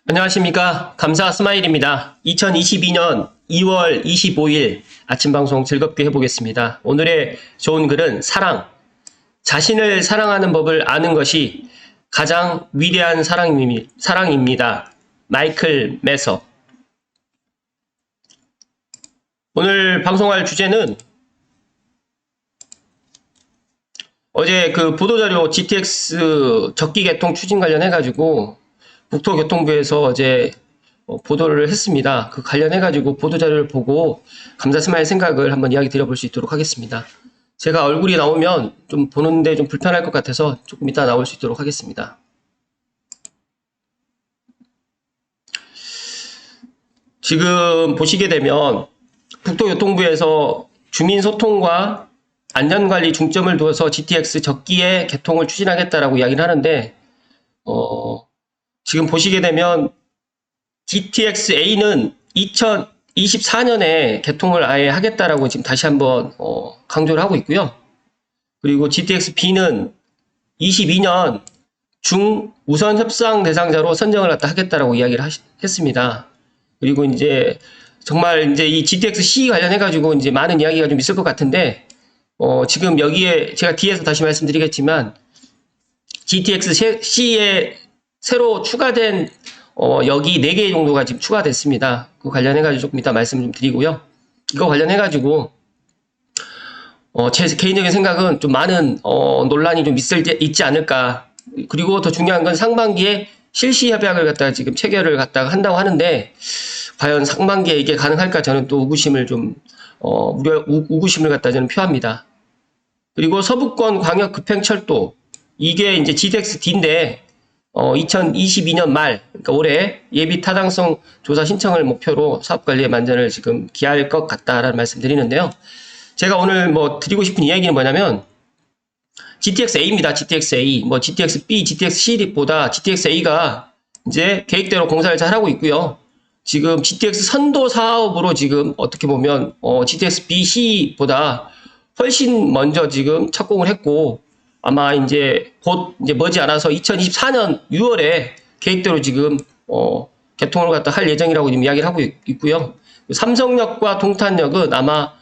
안녕하십니까. 감사 스마일입니다. 2022년 2월 25일 아침 방송 즐겁게 해보겠습니다. 오늘의 좋은 글은 사랑. 자신을 사랑하는 법을 아는 것이 가장 위대한 사랑입니다. 마이클 매서. 오늘 방송할 주제는 어제 그 보도자료 GTX 적기 개통 추진 관련해가지고 국토교통부에서 어제 보도를 했습니다. 그 관련해가지고 보도자료를 보고 감사스마일 생각을 한번 이야기 드려볼 수 있도록 하겠습니다. 제가 얼굴이 나오면 좀 보는데 좀 불편할 것 같아서 조금 이따 나올 수 있도록 하겠습니다. 지금 보시게 되면 국토교통부에서 주민소통과 안전관리 중점을 두어서 GTX 적기에 개통을 추진하겠다라고 이야기를 하는데 지금 보시게 되면 GTX-A는 2024년에 개통을 아예 하겠다라고 지금 다시 한번 강조를 하고 있고요. 그리고 GTX-B는 22년 중우선 협상 대상자로 선정을 갖다 하겠다라고 이야기를 했습니다. 그리고 이제 정말 이제 이 GTX-C 관련해가지고 이제 많은 이야기가 좀 있을 것 같은데 지금 여기에 제가 뒤에서 다시 말씀드리겠지만 GTX-C에 새로 추가된 역이 4개 정도가 지금 추가됐습니다. 그 관련해가지고 조금 이따 말씀 좀 드리고요. 이거 관련해가지고 제 개인적인 생각은 좀 많은 논란이 좀 있지 않을까. 그리고 더 중요한 건 상반기에 실시 협약을 갖다가 지금 체결을 갖다가 한다고 하는데 과연 상반기에 이게 가능할까 저는 또 의구심을 좀 의구심을 갖다 저는 표합니다. 그리고 서부권 광역 급행철도 이게 이제 GTX-D인데 2022년 말, 그러니까 올해 예비 타당성 조사 신청을 목표로 사업관리의 만전을 지금 기할 것 같다라는 말씀 드리는데요. 제가 오늘 드리고 싶은 이야기는 뭐냐면, GTX-A입니다. GTX-A. GTX-B, GTX-C보다 GTX-A가 이제 계획대로 공사를 잘 하고 있고요. 지금 GTX 선도 사업으로 지금 어떻게 보면, GTX-B, C보다 훨씬 먼저 지금 착공을 했고, 아마 이제 곧 이제 머지않아서 2024년 6월에 계획대로 지금 개통을 갖다 할 예정이라고 지금 이야기를 하고 있고요. 삼성역과 동탄역은 아마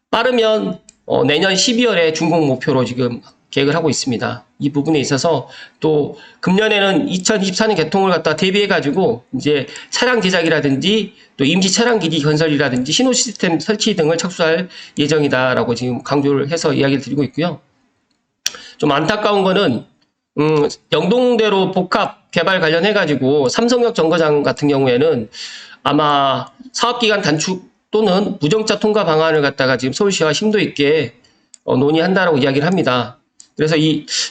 빠르면 내년 12월에 준공 목표로 지금 계획을 하고 있습니다. 이 부분에 있어서 또 금년에는 2024년 개통을 갖다 대비해 가지고 이제 차량 제작이라든지 또 임시 차량 기지 건설이라든지 신호 시스템 설치 등을 착수할 예정이다라고 지금 강조를 해서 이야기를 드리고 있고요. 좀 안타까운 거는 영동대로 복합 개발 관련해가지고 삼성역 정거장 같은 경우에는 아마 사업기간 단축 또는 무정차 통과 방안을 갖다가 지금 서울시와 심도 있게 논의한다라고 이야기를 합니다. 그래서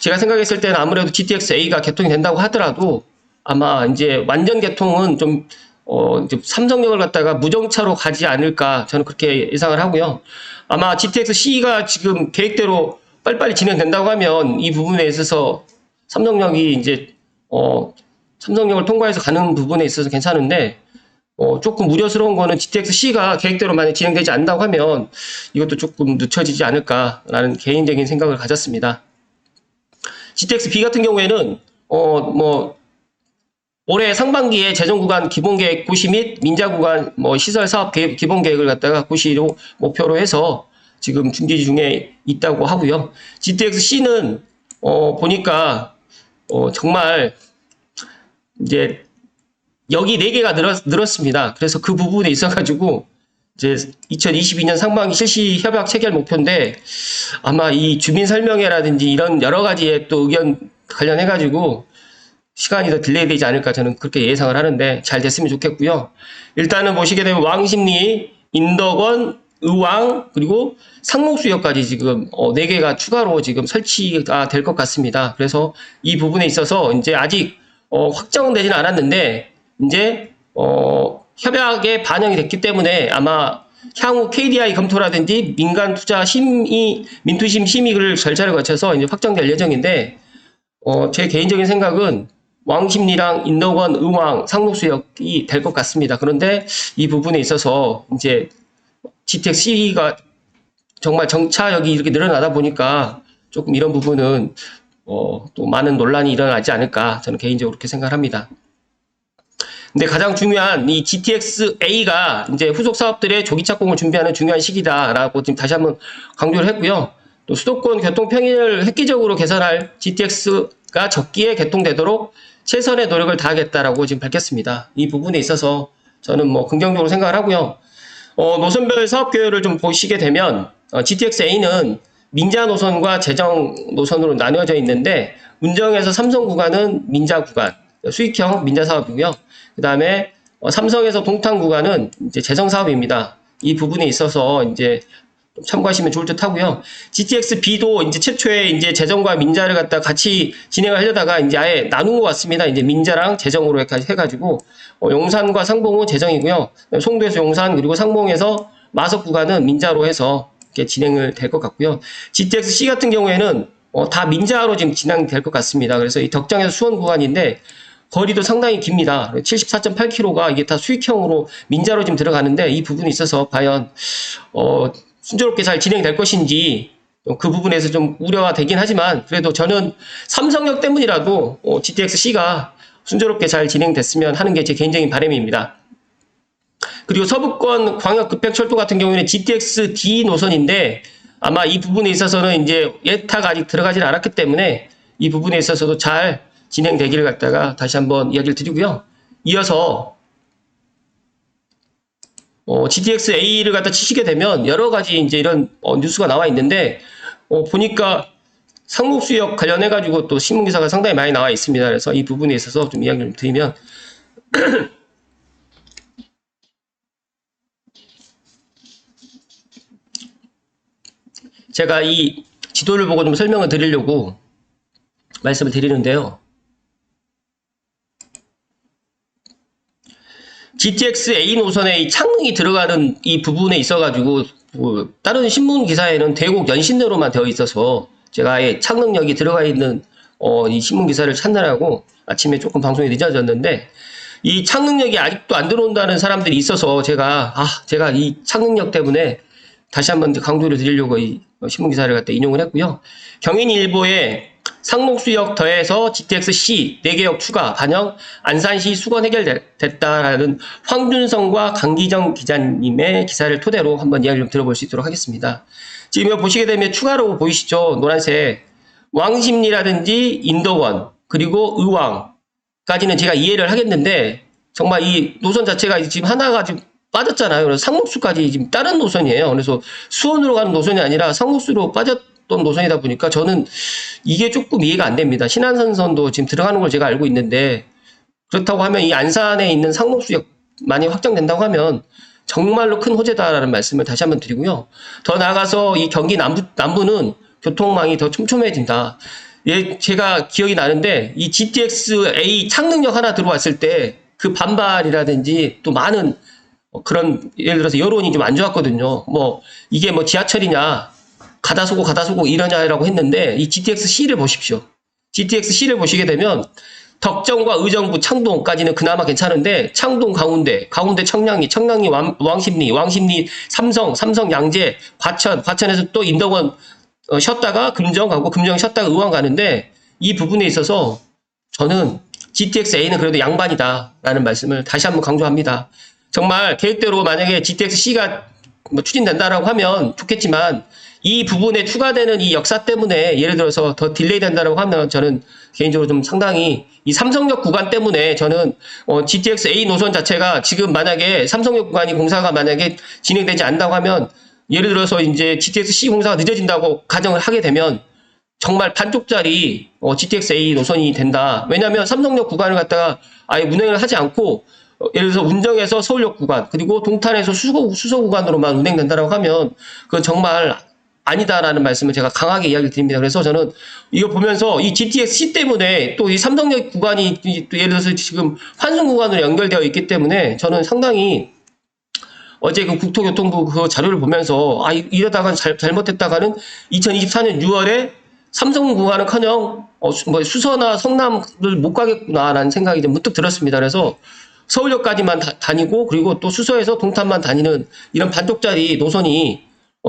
제가 생각했을 때는 아무래도 GTX-A가 개통이 된다고 하더라도 아마 이제 완전 개통은 좀 이제 삼성역을 갖다가 무정차로 가지 않을까 저는 그렇게 예상을 하고요. 아마 GTX-C가 지금 계획대로 빨리빨리 진행된다고 하면 이 부분에 있어서 삼성역이 이제 삼성역을 통과해서 가는 부분에 있어서 괜찮은데 조금 우려스러운 거는 GTX-C가 계획대로 만약 진행되지 않는다고 하면 이것도 조금 늦춰지지 않을까라는 개인적인 생각을 가졌습니다. GTX-B 같은 경우에는 올해 상반기에 재정구간 기본계획 구시 및 민자구간 시설 사업 기본계획을 갖다가 구시로 목표로 해서 지금 준비 중에 있다고 하고요. GTX-C는 보니까 정말 이제 역이 4개가 늘었습니다. 그래서 그 부분에 있어가지고 이제 2022년 상반기 실시 협약 체결 목표인데 아마 이 주민 설명회라든지 이런 여러 가지의 또 의견 관련해가지고 시간이 더 딜레이 되지 않을까 저는 그렇게 예상을 하는데 잘 됐으면 좋겠고요. 일단은 보시게 되면 왕십리, 인덕원, 의왕 그리고 상록수역까지 지금 4개가 추가로 지금 설치가 될 것 같습니다. 그래서 이 부분에 있어서 이제 아직 확정되지는 않았는데 이제 협약에 반영이 됐기 때문에 아마 향후 KDI 검토라든지 민간 투자 심의 민투심 심의를 절차를 거쳐서 이제 확정될 예정인데 제 개인적인 생각은 왕십리랑 인덕원, 의왕, 상록수역이 될 것 같습니다. 그런데 이 부분에 있어서 이제 GTX-C가 정말 정차역이 이렇게 늘어나다 보니까 조금 이런 부분은 또 많은 논란이 일어나지 않을까 저는 개인적으로 그렇게 생각합니다. 근데 가장 중요한 이 GTX-A가 이제 후속 사업들의 조기 착공을 준비하는 중요한 시기다라고 지금 다시 한번 강조를 했고요. 또 수도권 교통 평일을 획기적으로 개선할 GTX가 적기에 개통되도록 최선의 노력을 다하겠다라고 지금 밝혔습니다. 이 부분에 있어서 저는 뭐 긍정적으로 생각을 하고요. 노선별 사업 계획을 좀 보시게 되면 GTX-A는 민자 노선과 재정 노선으로 나뉘어져 있는데 운정에서 삼성 구간은 민자 구간, 수익형 민자 사업이고요. 그 다음에 삼성에서 동탄 구간은 이제 재정 사업입니다. 이 부분에 있어서 이제 참고하시면 좋을 듯 하고요. GTX-B도 이제 최초에 이제 재정과 민자를 갖다 같이 진행을 하려다가 이제 아예 나눈 것 같습니다. 이제 민자랑 재정으로 해가지고 용산과 상봉은 재정이고요. 송도에서 용산 그리고 상봉에서 마석 구간은 민자로 해서 이렇게 진행을 될 것 같고요. GTX-C 같은 경우에는 다 민자로 지금 진행될 것 같습니다. 그래서 이 덕장에서 수원 구간인데 거리도 상당히 깁니다. 74.8km가 이게 다 수익형으로 민자로 지금 들어가는데 이 부분에 있어서 과연 순조롭게 잘 진행될 것인지 그 부분에서 좀 우려가 되긴 하지만 그래도 저는 삼성역 때문이라도 GTX-C가 순조롭게 잘 진행됐으면 하는 게 제 개인적인 바람입니다. 그리고 서부권 광역급행철도 같은 경우에는 GTX-D 노선인데 아마 이 부분에 있어서는 이제 예타가 아직 들어가지 않았기 때문에 이 부분에 있어서도 잘 진행되기를 갖다가 다시 한번 이야기를 드리고요. 이어서 GTX-A를 갖다 치시게 되면 여러 가지 이제 이런 뉴스가 나와 있는데 보니까 상록수역 관련해가지고 또 신문기사가 상당히 많이 나와 있습니다. 그래서 이 부분에 있어서 좀 이야기를 드리면 제가 이 지도를 보고 좀 설명을 드리려고 말씀을 드리는데요. GTX-A 노선에 이 창릉이 들어가는 이 부분에 있어가지고 다른 신문 기사에는 대곡 연신내로만 되어 있어서 제가 아예 창릉역이 들어가 있는 이 신문 기사를 찾느라고 아침에 조금 방송이 늦어졌는데 이 창릉역이 아직도 안 들어온다는 사람들이 있어서 제가 이 창릉역 때문에 다시 한번 강조를 드리려고 이 신문 기사를 갖다 인용을 했고요. 경인일보에 상록수역 더해서 GTX-C 4개역 추가 반영 안산시 수건 해결됐다라는 황준성과 강기정 기자님의 기사를 토대로 한번 이야기를 좀 들어볼 수 있도록 하겠습니다. 지금 이거 보시게 되면 추가로 보이시죠? 노란색 왕십리라든지 인덕원 그리고 의왕까지는 제가 이해를 하겠는데 정말 이 노선 자체가 지금 하나가 지금 빠졌잖아요. 그래서 상록수까지 지금 다른 노선이에요. 그래서 수원으로 가는 노선이 아니라 상록수로 빠졌던 노선이다 보니까 저는 이게 조금 이해가 안 됩니다. 신안선선도 지금 들어가는 걸 제가 알고 있는데 그렇다고 하면 이 안산에 있는 상록수역 많이 확장된다고 하면 정말로 큰 호재다라는 말씀을 다시 한번 드리고요. 더 나아가서 이 경기 남부는 교통망이 더 촘촘해진다. 예, 제가 기억이 나는데 이 GTX-A 창릉역 하나 들어왔을 때 그 반발이라든지 또 많은 그런 예를 들어서 여론이 좀 안 좋았거든요. 뭐 이게 뭐 지하철이냐 가다 소고 이러냐라고 했는데 이 GTX-C를 보십시오. GTX-C를 보시게 되면 덕정과 의정부, 창동까지는 그나마 괜찮은데 창동 가운데 청량리, 왕십리 삼성 양재, 과천에서 또 인덕원 쉬었다가 금정 가고 금정 쉬었다가 의왕 가는데 이 부분에 있어서 저는 GTX-A는 그래도 양반이다라는 말씀을 다시 한번 강조합니다. 정말 계획대로 만약에 GTX-C가 뭐 추진된다라고 하면 좋겠지만 이 부분에 추가되는 이 역사 때문에 예를 들어서 더 딜레이 된다라고 하면 저는 개인적으로 좀 상당히 이 삼성역 구간 때문에 저는 GTX-A 노선 자체가 지금 만약에 삼성역 구간이 공사가 만약에 진행되지 않는다고 하면 예를 들어서 이제 GTX-C 공사가 늦어진다고 가정을 하게 되면 정말 반쪽짜리 GTX-A 노선이 된다. 왜냐하면 삼성역 구간을 갖다가 아예 운행을 하지 않고 예를 들어서 운정에서 서울역 구간 그리고 동탄에서 수서 구간으로만 운행된다라고 하면 그건 정말 아니다라는 말씀을 제가 강하게 이야기를 드립니다. 그래서 저는 이거 보면서 이 GTX-C 때문에 또 이 삼성역 구간이 또 예를 들어서 지금 환승 구간으로 연결되어 있기 때문에 저는 상당히 어제 그 국토교통부 그 자료를 보면서 이러다가 잘못했다가는 2024년 6월에 삼성 구간은커녕 뭐 수서나 성남을 못 가겠구나라는 생각이 좀 문득 들었습니다. 그래서 서울역까지만 다니고 그리고 또 수서에서 동탄만 다니는 이런 반쪽짜리 노선이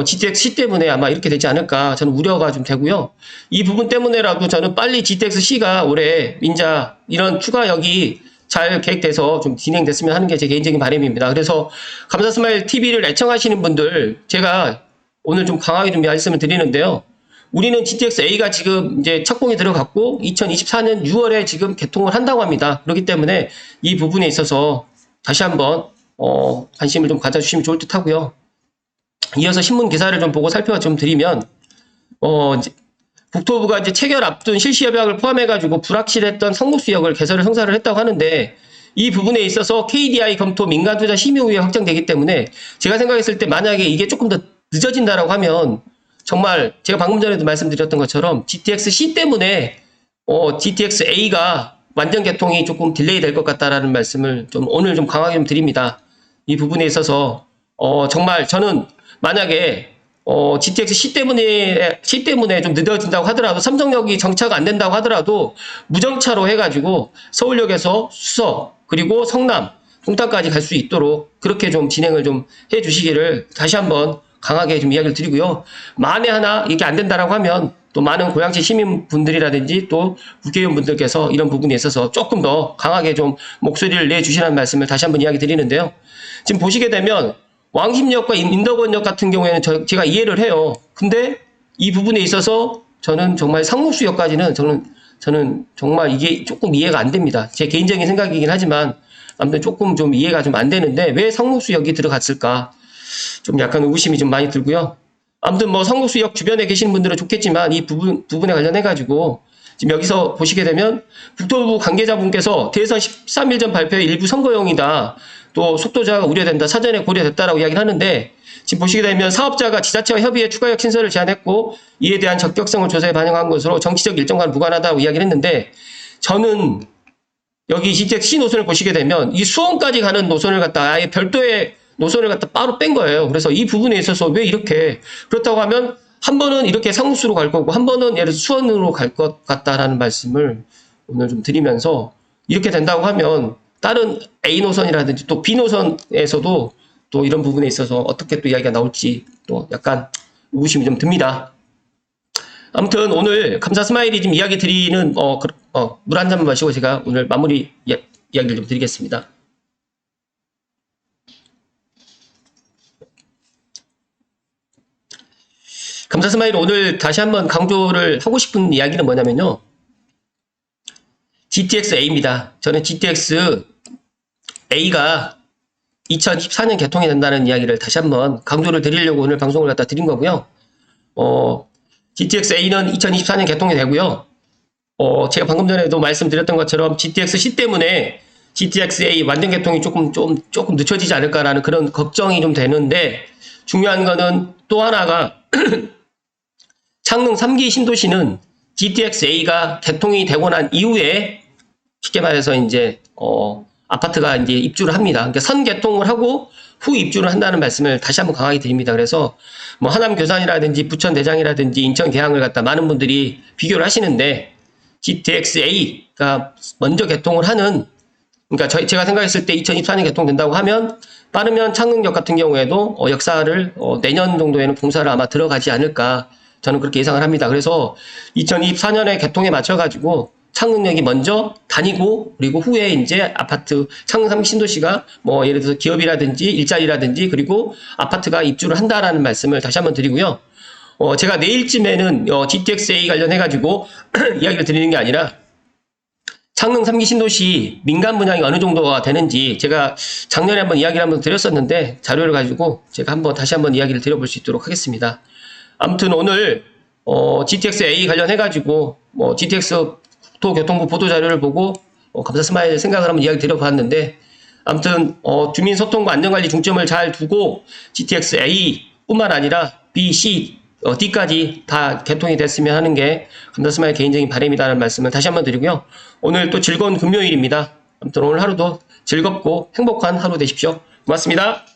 GTX-C 때문에 아마 이렇게 되지 않을까 저는 우려가 좀 되고요. 이 부분 때문에라도 저는 빨리 GTX-C가 올해 민자 이런 추가역이 잘 계획돼서 좀 진행됐으면 하는 게 제 개인적인 바람입니다. 그래서 감사스마일 TV를 애청하시는 분들 제가 오늘 좀 강하게 좀 말씀을 드리는데요. 우리는 GTX-A가 지금 이제 착공이 들어갔고 2024년 6월에 지금 개통을 한다고 합니다. 그렇기 때문에 이 부분에 있어서 다시 한번 관심을 좀 가져주시면 좋을 듯 하고요. 이어서 신문 기사를 좀 보고 살펴 좀 드리면 이제 국토부가 이제 체결 앞둔 실시 협약을 포함해가지고 불확실했던 상록수역을 개설을 성사를 했다고 하는데 이 부분에 있어서 KDI 검토 민간투자 심의후에 확정되기 때문에 제가 생각했을 때 만약에 이게 조금 더 늦어진다라고 하면 정말 제가 방금 전에도 말씀드렸던 것처럼 GTX-C 때문에 GTX-A가 완전 개통이 조금 딜레이 될 것 같다라는 말씀을 좀 오늘 좀 강하게 좀 드립니다. 이 부분에 있어서 정말 저는 만약에 GTX-C 때문에 좀 늦어진다고 하더라도 삼성역이 정차가 안 된다고 하더라도 무정차로 해가지고 서울역에서 수서 그리고 성남 동탄까지 갈 수 있도록 그렇게 좀 진행을 좀 해주시기를 다시 한번 강하게 좀 이야기를 드리고요. 만에 하나 이게 안 된다라고 하면 또 많은 고양시 시민분들이라든지 또 국회의원분들께서 이런 부분에 있어서 조금 더 강하게 좀 목소리를 내주시라는 말씀을 다시 한번 이야기 드리는데요. 지금 보시게 되면 왕십역과 인덕원역 같은 경우에는 제가 이해를 해요. 근데 이 부분에 있어서 저는 정말 상록수역까지는 저는 정말 이게 조금 이해가 안 됩니다. 제 개인적인 생각이긴 하지만 아무튼 조금 좀 이해가 좀 안 되는데 왜 상록수역이 들어갔을까? 좀 약간 의구심이 좀 많이 들고요. 아무튼 뭐 상록수역 주변에 계시는 분들은 좋겠지만 이 부분에 관련해가지고 지금 여기서 보시게 되면 국토부 관계자분께서 대선 13일 전 발표의 일부 선거용이다. 또 속도자가 우려된다. 사전에 고려됐다라고 이야기를 하는데 지금 보시게 되면 사업자가 지자체와 협의해 추가역 신설을 제안했고 이에 대한 적격성을 조사에 반영한 것으로 정치적 일정과는 무관하다고 이야기를 했는데 저는 여기 GTX-C 노선을 보시게 되면 이 수원까지 가는 노선을 갖다 아예 별도의 노선을 갖다 따로 뺀 거예요. 그래서 이 부분에 있어서 왜 이렇게 그렇다고 하면 한 번은 이렇게 상록수로 갈 거고 한 번은 예를 들어서 수원으로 갈 것 같다라는 말씀을 오늘 좀 드리면서 이렇게 된다고 하면 다른 A 노선이라든지 또 B 노선에서도 또 이런 부분에 있어서 어떻게 또 이야기가 나올지 또 약간 의구심이 좀 듭니다. 아무튼 오늘 감사 스마일이 좀 이야기 드리는 물 한 잔만 마시고 제가 오늘 마무리 이야기를 좀 드리겠습니다. 감사 스마일 오늘 다시 한번 강조를 하고 싶은 이야기는 뭐냐면요. GTX-A입니다. 저는 GTX-A가 2014년 개통이 된다는 이야기를 다시 한번 강조를 드리려고 오늘 방송을 갖다 드린 거고요. GTX-A는 2024년 개통이 되고요. 제가 방금 전에도 말씀드렸던 것처럼 GTX-C 때문에 GTX-A 완전 개통이 조금 늦춰지지 않을까라는 그런 걱정이 좀 되는데 중요한 거는 또 하나가 창릉 3기 신도시는 GTX-A가 개통이 되고 난 이후에 쉽게 말해서 이제 아파트가 이제 입주를 합니다. 그러니까 선 개통을 하고 후 입주를 한다는 말씀을 다시 한번 강하게 드립니다. 그래서 뭐 하남 교산이라든지 부천 대장이라든지 인천 계양을 갖다 많은 분들이 비교를 하시는데 GTX-A가 먼저 개통을 하는 그러니까 제가 생각했을 때 2024년 개통된다고 하면 빠르면 창릉역 같은 경우에도 역사를 내년 정도에는 공사를 아마 들어가지 않을까 저는 그렇게 예상을 합니다. 그래서 2024년에 개통에 맞춰가지고 창릉역이 먼저 다니고 그리고 후에 이제 아파트 창릉 3기 신도시가 뭐 예를 들어서 기업이라든지 일자리라든지 그리고 아파트가 입주를 한다라는 말씀을 다시 한번 드리고요. 제가 내일쯤에는 GTX-A 관련해가지고 이야기를 드리는 게 아니라 창릉 3기 신도시 민간 분양이 어느 정도가 되는지 제가 작년에 한번 이야기를 한번 드렸었는데 자료를 가지고 제가 다시 한번 이야기를 드려볼 수 있도록 하겠습니다. 아무튼 오늘 GTX-A 관련해가지고 GTX 국토교통부 보도자료를 보고 감사 스마일 생각을 한번 이야기 드려봤는데 아무튼 주민소통과 안전관리 중점을 잘 두고 GTX-A 뿐만 아니라 B, C, D까지 다 개통이 됐으면 하는 게 감사 스마일 개인적인 바람이라는 말씀을 다시 한번 드리고요. 오늘 또 즐거운 금요일입니다. 아무튼 오늘 하루도 즐겁고 행복한 하루 되십시오. 고맙습니다.